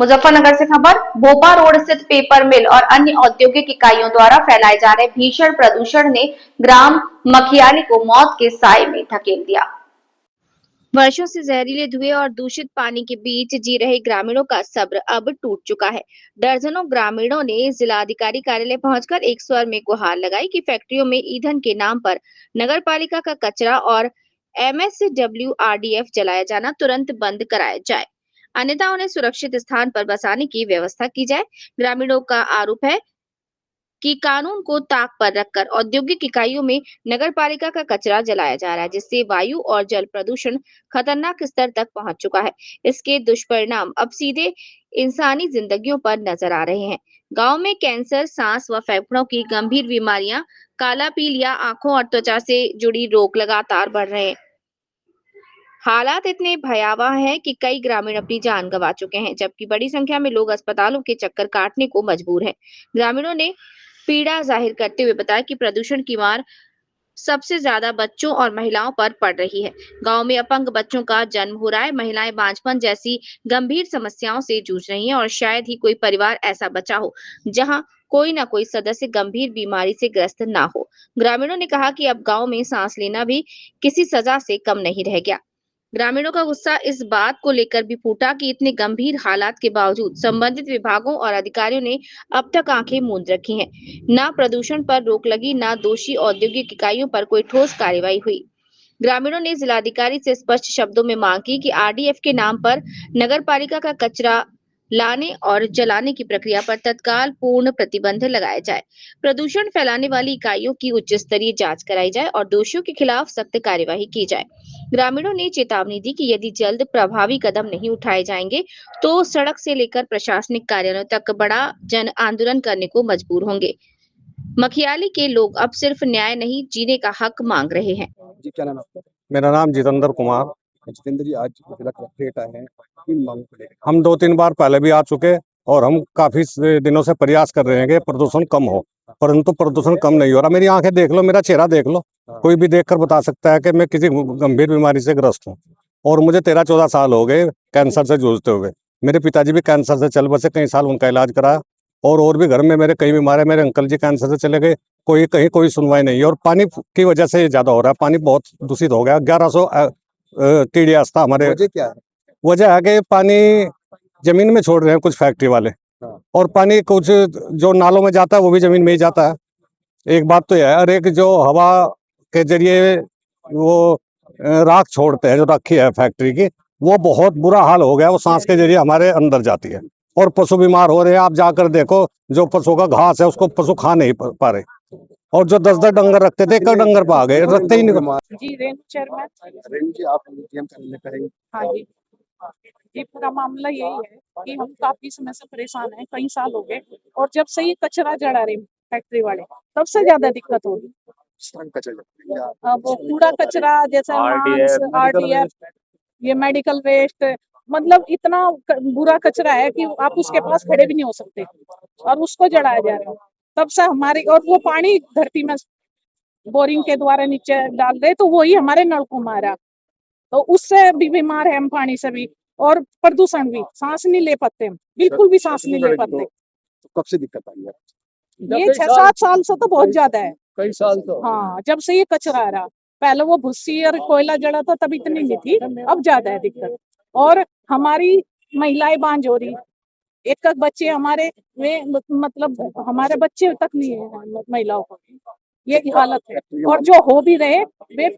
मुजफ्फरनगर से खबर। भोपा रोड स्थित पेपर मिल और अन्य औद्योगिक इकाइयों द्वारा फैलाए जा रहे भीषण प्रदूषण ने ग्राम मखियाली को मौत के साए में धकेल दिया। वर्षों से जहरीले धुएं और दूषित पानी के बीच जी रहे ग्रामीणों का सब्र अब टूट चुका है। दर्जनों ग्रामीणों ने जिलाधिकारी कार्यालय पहुंचकर एक स्वर में गुहार लगाई कि फैक्ट्रियों में ईंधन के नाम पर नगर पालिका का कचरा और MSWRDF जलाया जाना तुरंत बंद कराया जाए, अन्यथा उन्हें सुरक्षित स्थान पर बसाने की व्यवस्था की जाए। ग्रामीणों का आरोप है कि कानून को ताक पर रखकर औद्योगिक इकाइयों में नगर पालिका का कचरा जलाया जा रहा है, जिससे वायु और जल प्रदूषण खतरनाक स्तर तक पहुंच चुका है। इसके दुष्परिणाम अब सीधे इंसानी जिंदगियों पर नजर आ रहे हैं। गांव में कैंसर, सांस व फेफड़ों की गंभीर बीमारियां, काला पील या आंखों और त्वचा से जुड़ी रोग लगातार बढ़ रहे हैं। हालात इतने भयावह हैं कि कई ग्रामीण अपनी जान गंवा चुके हैं, जबकि बड़ी संख्या में लोग अस्पतालों के चक्कर काटने को मजबूर हैं। ग्रामीणों ने पीड़ा जाहिर करते हुए बताया कि प्रदूषण की मार सबसे ज्यादा बच्चों और महिलाओं पर पड़ रही है। गांव में अपंग बच्चों का जन्म हो रहा है, महिलाएं बांझपन जैसी गंभीर समस्याओं से जूझ रही हैं और शायद ही कोई परिवार ऐसा बचा हो जहां कोई ना कोई सदस्य गंभीर बीमारी से ग्रस्त ना हो। ग्रामीणों ने कहा कि अब गांव में सांस लेना भी किसी सजा से कम नहीं रह गया। ग्रामीणों का गुस्सा इस बात को लेकर भी फूटा कि इतने गंभीर हालात के बावजूद संबंधित विभागों और अधिकारियों ने अब तक आंखें मूंद रखी हैं। ना प्रदूषण पर रोक लगी, ना दोषी औद्योगिक इकाइयों पर कोई ठोस कार्रवाई हुई। ग्रामीणों ने जिलाधिकारी से स्पष्ट शब्दों में मांग की कि RDF के नाम पर नगर पालिका का कचरा लाने और जलाने की प्रक्रिया पर तत्काल पूर्ण प्रतिबंध लगाया जाए, प्रदूषण फैलाने वाली इकाइयों की उच्च स्तरीय जांच कराई जाए और दोषियों के खिलाफ सख्त कार्यवाही की जाए। ग्रामीणों ने चेतावनी दी कि यदि जल्द प्रभावी कदम नहीं उठाए जाएंगे तो सड़क से लेकर प्रशासनिक कार्यालयों तक बड़ा जन आंदोलन करने को मजबूर होंगे। मखियाली के लोग अब सिर्फ न्याय नहीं, जीने का हक मांग रहे हैं। जी, क्या नाम है आपका? मेरा नाम जितेंद्र कुमार। जितेंद्र जी, आज जिला कलेक्ट्रेट आए हैं, किन मांगों को लेकर? हम 2-3 बार पहले भी आ चुके और हम काफी दिनों से प्रयास कर रहे हैं कि प्रदूषण कम हो, परंतु प्रदूषण कम नहीं हो रहा। मेरी आंखें देख लो, मेरा चेहरा देख लो, कोई भी देखकर बता सकता है कि मैं किसी गंभीर बीमारी से ग्रस्त हूँ। और मुझे 13-14 साल हो गए कैंसर से जूझते हुए। मेरे पिताजी भी कैंसर से चल बसे, कई साल उनका इलाज कराया। और भी घर में मेरे कई बीमार है। मेरे अंकल जी कैंसर से चले गए, कोई कहीं कोई सुनवाई नहीं है। और पानी की वजह से ज्यादा हो रहा है, पानी बहुत दूषित हो गया। 1100 TDS था हमारे। वजह क्या है? वजह है कि पानी जमीन में छोड़ रहे हैं कुछ फैक्ट्री वाले। हाँ। और पानी कुछ जो नालों में जाता है वो भी जमीन में ही जाता है। एक बात तो यह है। और एक जो हवा के जरिए वो राख छोड़ते हैं, जो राखी है फैक्ट्री की, वो बहुत बुरा हाल हो गया। वो सांस के जरिए हमारे अंदर जाती है और पशु बीमार हो रहे हैं। आप जाकर देखो, जो पशु का घास है उसको पशु खा नहीं पा रहे। और जो 10-10 डंगर रखते थे, एक डंगर पा गए, रखते ही नहीं। जी, रेणु चेयरमैन। रेणु जी, आप डीएम कार्यालय करेंगे? हाँ जी। जी, पूरा मामला यही है कि हम काफी समय से परेशान हैं, कई साल हो गए। और जब से ये कचरा जला रहे फैक्ट्री वाले, तब से ज्यादा दिक्कत हो रही। वो कूड़ा कचरा जैसे मांस, RDF, ये मेडिकल वेस्ट, मतलब इतना बुरा कचरा है कि आप उसके पास खड़े भी नहीं हो सकते और उसको जलाया जा रहा है। तब से हमारी, और वो पानी धरती में बोरिंग के द्वारा नीचे डाल रहे, तो वही हमारे नल को मारा, तो उससे भी बीमार है हम, पानी से भी और प्रदूषण भी। सांस नहीं ले पाते हम, बिल्कुल भी सांस नहीं ले पाते। तो कब से दिक्कत आई है? ये 6-7 साल से तो बहुत ज्यादा है। कई साल तो। हाँ, जब से ये कचरा आ रहा। पहले वो भुस्सी और कोयला जड़ा था तब इतनी नहीं थी, अब ज्यादा है दिक्कत। और हमारी महिलाएं बांझ हो रही, एक बच्चे हमारे वे, मतलब हमारे बच्चे तक नहीं है महिलाओं को, ये हालत है। और जो हो भी रहे वे